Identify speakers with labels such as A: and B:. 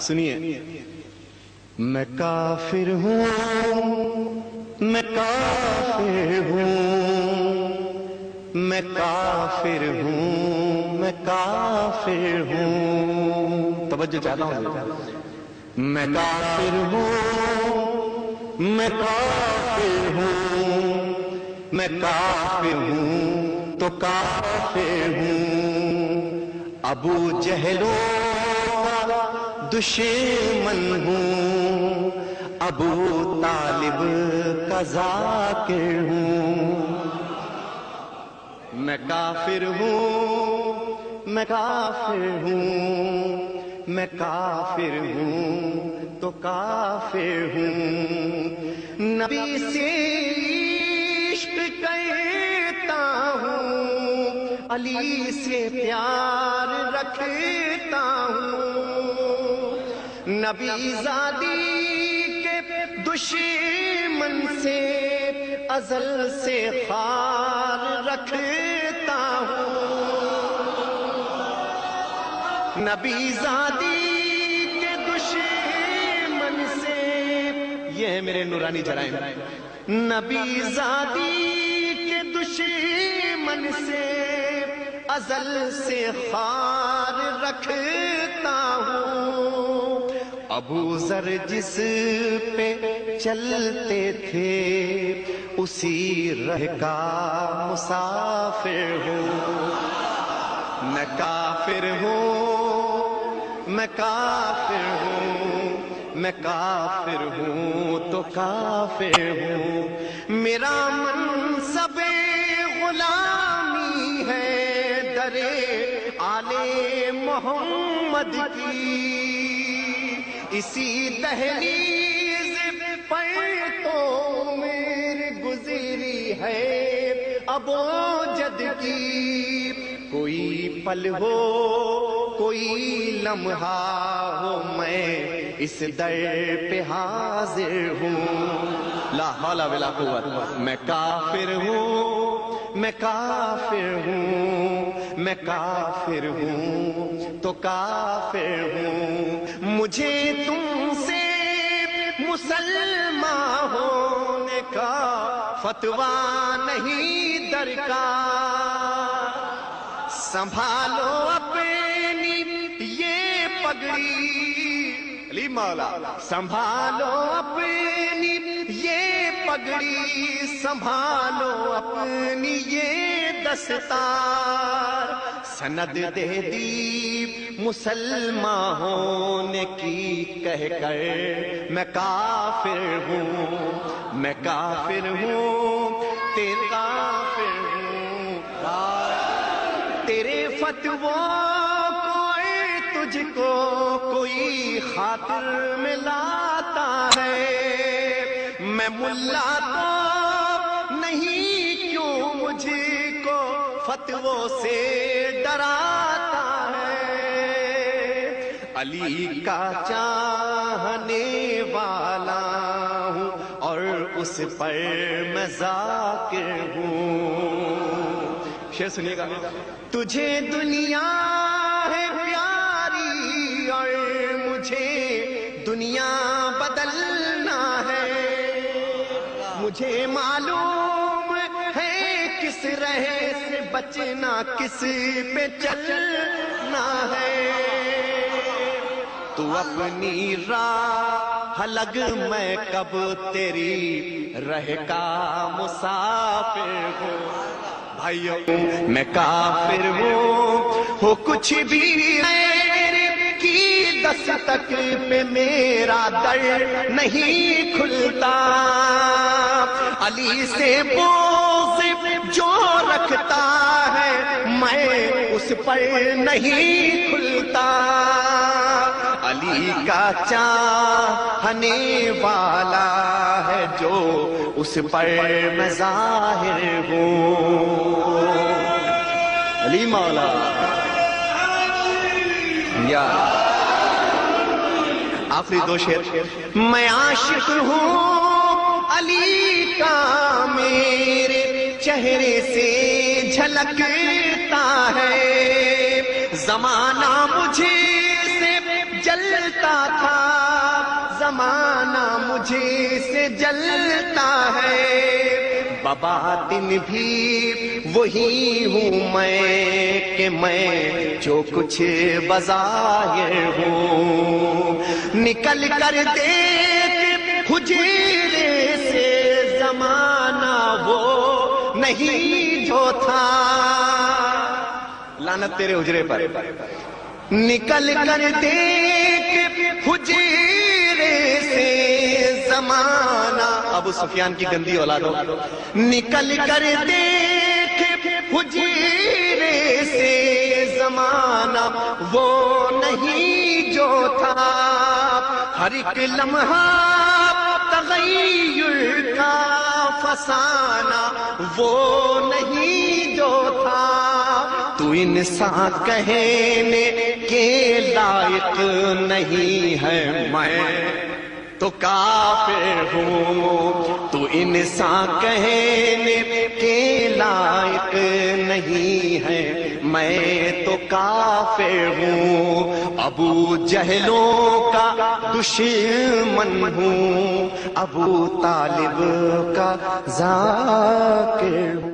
A: سنیے، میں کافر ہوں، میں کافر ہوں، میں کافر ہوں، میں کافر ہوں. توجہ چاہتا ہوں. میں کافر ہوں، میں کافر ہوں، میں کافر ہوں تو کافر ہوں. ابو جہلوں کا دشمن ہوں، ابو طالب کا ذاکر ہوں. میں کافر ہوں، میں کافر ہوں، میں کافر ہوں تو کافر ہوں. نبی سے عشق کرتا ہوں، علی سے پیار رکھتا ہوں. نبی زادی کے دشمن سے ازل سے خار رکھتا ہوں. نبی زادی کے دشمن سے، یہ ہے میرے نورانی جرائم. نبی زادی کے دشمن سے ازل سے خار رکھتا ہوں. ابو ذر جس پہ چلتے تھے اسی رہ کا مسافر ہوں. میں کافر ہوں، میں کافر ہوں، میں کافر ہوں تو کافر ہوں. میرا منصب غلامی ہے در آلِ محمد کی. اسی دہلیز پر تو میری گزری ہے ابو جد کی. کوئی پل ہو، کوئی لمحہ ہو، میں اس در پہ حاضر ہوں. لا حول ولا قوت. میں کافر ہوں، میں کافر ہوں، میں کافر ہوں تو کافر ہوں. مجھے تم سے مسلمان ہونے کا فتویٰ نہیں درکار. سنبھالو اپنی یہ پگڑی، علی مولا، سنبھالو اپنی یہ پگڑی، سنبھالو اپنی یہ دستار. سند دے دی مسلمان ہونے کی کہہ کر میں کافر ہوں، میں کافر ہوں، تیرے کافر ہوں. تیرے فتووں کو تجھ کو کوئی خاطر میں لاتا ہے. میں ملا تو نہیں کیوں مجھ کو فتووں سے ڈراتا ہے. علی کا چاہنے والا ہوں اور اس پر میں ذاکر ہوں. شعر سنیے گا. تجھے دنیا ہے پیاری اور مجھے دنیا بدلنا ہے. مجھے معلوم ہے کس رہ سے بچنا، کس پہ چلنا ہے. تو اپنی راہ لگ، میں کب تیری رہ کا مسافر ہوں. بھائیو، میں کافر ہوں، ہو کچھ بھی غیر کی دستک پہ میرا در نہیں کھلتا. علی سے بغض جو رکھتا ہے میں اس پر نہیں کھلتا. علی کا چاہنے والا ہے جو اس پر میں ظاہر ہوں. علی مولا یا آخری دو شعر. میں عاشق ہوں علی کا، میرے چہرے سے جھلکتا ہے. زمانہ مجھے سے جلتا جلتا تھا زمانہ مجھے سے جلتا ہے، بباطن بھی وہی ہوں میں کہ میں جو کچھ بظاہر ہوں، نکل کر دیکھ حجرے سے زمانہ وہ نہیں جو تھا، لعنت تیرے حجرے پر، نکل کر دیکھ حجرے سے زمانہ، ابو سفیان کی گندی اولاد ہو، نکل کر دیکھ حجرے سے زمانہ وہ نہیں جو تھا، ہر ایک لمحہ تغیر کا فسانہ وہ نہیں جو تھا، تو انسان کہنے کے لائق نہیں ہے میں تو کافر ہوں، تو انسان کہنے کے لائق نہیں ہے میں تو کافر ہوں، ابو جہلوں کا دشمن ہوں، ابو طالب کا ذاکر ہوں۔